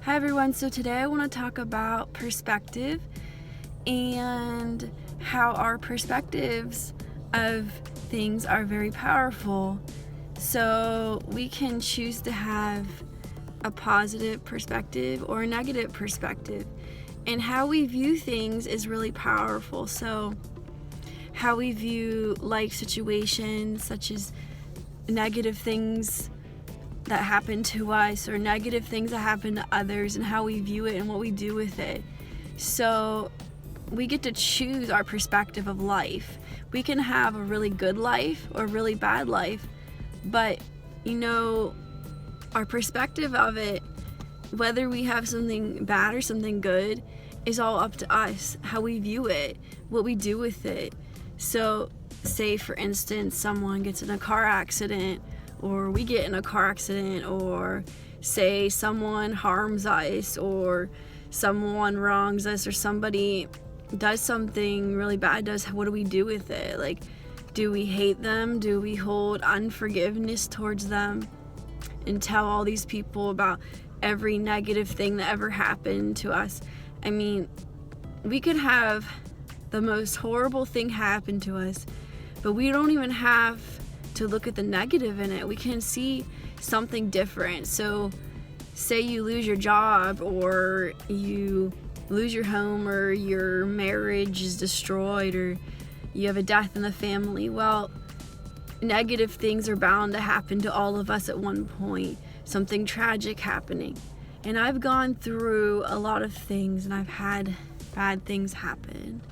Hi everyone, so today I want to talk about perspective and how our perspectives of things are very powerful. So we can choose to have a positive perspective or a negative perspective, and how we view things is really powerful. So how we view life situations, such as negative things that happen to us or negative things that happen to others, and how we view it and what we do with it. So we get to choose our perspective of life. We can have a really good life or a really bad life, but our perspective of it, whether we have something bad or something good, is all up to us. How we view it, what we do with it. So say for instance someone gets in a car accident, or we get in a car accident, or say someone harms us, or someone wrongs us, or somebody does something really bad to us. What do we do with it? Like, do we hate them? Do we hold unforgiveness towards them and tell all these people about every negative thing that ever happened to us? I mean, we could have the most horrible thing happen to us, but we don't even have to look at the negative in it. We can see something different. So say you lose your job, or you lose your home, or your marriage is destroyed, or you have a death in the family. Well, negative things are bound to happen to all of us at one point, something tragic happening. And I've gone through a lot of things, and I've had bad things happen.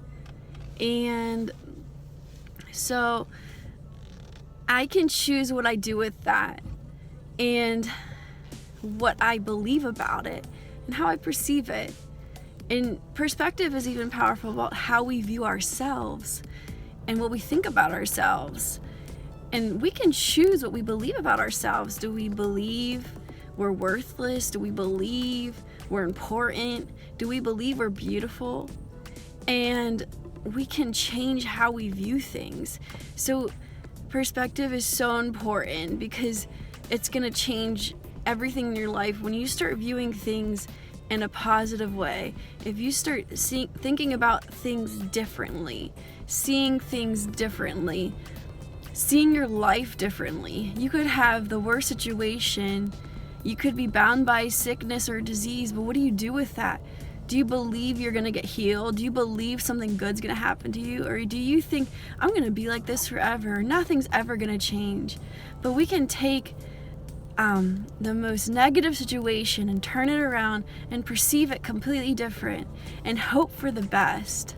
And so I can choose what I do with that, and what I believe about it, and how I perceive it. And perspective is even powerful about how we view ourselves and what we think about ourselves. And we can choose what we believe about ourselves. Do we believe we're worthless? Do we believe we're important? Do we believe we're beautiful? And we can change how we view things. So perspective is so important, because it's going to change everything in your life when you start viewing things in a positive way. If you start thinking about things differently, seeing things differently, seeing your life differently. You could have the worst situation. You could be bound by sickness or disease, but what do you do with that? Do you believe you're going to get healed? Do you believe something good's going to happen to you? Or do you think, I'm going to be like this forever, nothing's ever going to change? But we can take the most negative situation and turn it around and perceive it completely different, and hope for the best.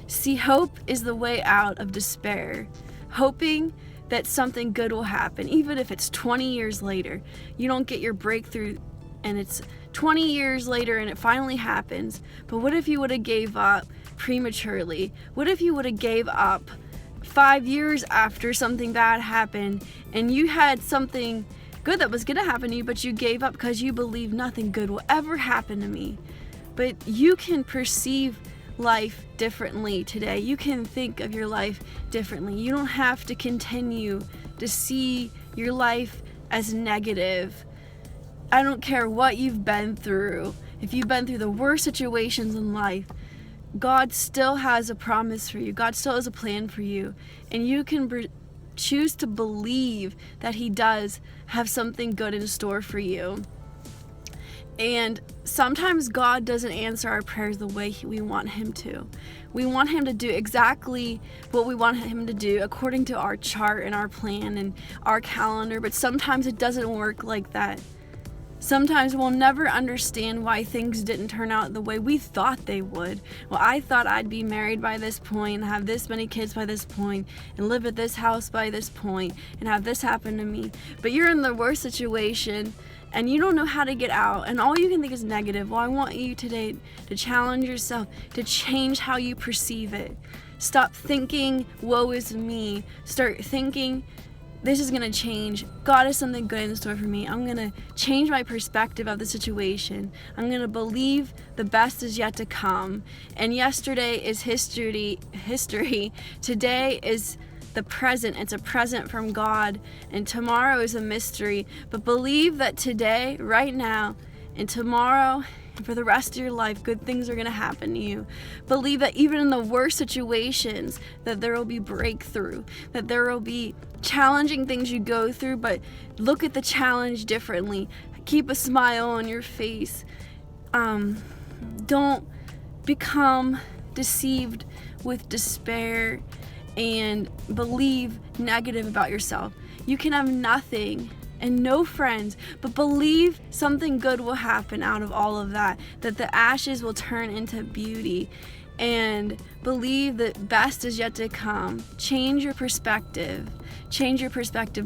See, hope is the way out of despair. Hoping that something good will happen, even if it's 20 years later. You don't get your breakthrough, and it's 20 years later and it finally happens. But what if you would have gave up prematurely? What if you would have gave up 5 years after something bad happened, and you had something good that was going to happen to you, but you gave up because you believe nothing good will ever happen to me? But you can perceive life differently today. You can think of your life differently. You don't have to continue to see your life as negative. I don't care what you've been through. If you've been through the worst situations in life, God still has a promise for you. God still has a plan for you. And you can choose to believe that He does have something good in store for you. And sometimes God doesn't answer our prayers the way we want Him to. We want Him to do exactly what we want Him to do according to our chart and our plan and our calendar, but sometimes it doesn't work like that. Sometimes we'll never understand why things didn't turn out the way we thought they would. Well, I thought I'd be married by this point, and have this many kids by this point, and live at this house by this point, and have this happen to me. But you're in the worst situation, and you don't know how to get out, and all you can think is negative. Well, I want you today to challenge yourself to change how you perceive it. Stop thinking, woe is me. Start thinking, this is going to change. God has something good in store for me. I'm going to change my perspective of the situation. I'm going to believe the best is yet to come. And yesterday is history. Today is the present. It's a present from God. And tomorrow is a mystery. But believe that today, right now, And tomorrow, and for the rest of your life, good things are going to happen to you. Believe that even in the worst situations, that there will be breakthrough, that there will be challenging things you go through, but look at the challenge differently. Keep a smile on your face. Don't become deceived with despair and believe negative about yourself. You can have nothing and no friends, but believe something good will happen out of all of that, that the ashes will turn into beauty, and believe that best is yet to come. Change your perspective.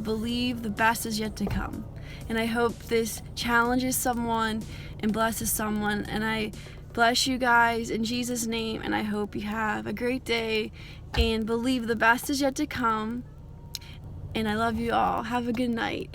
Believe the best is yet to come. And I hope this challenges someone and blesses someone, and I bless you guys in Jesus' name, and I hope you have a great day and believe the best is yet to come. And I love you all. Have a good night.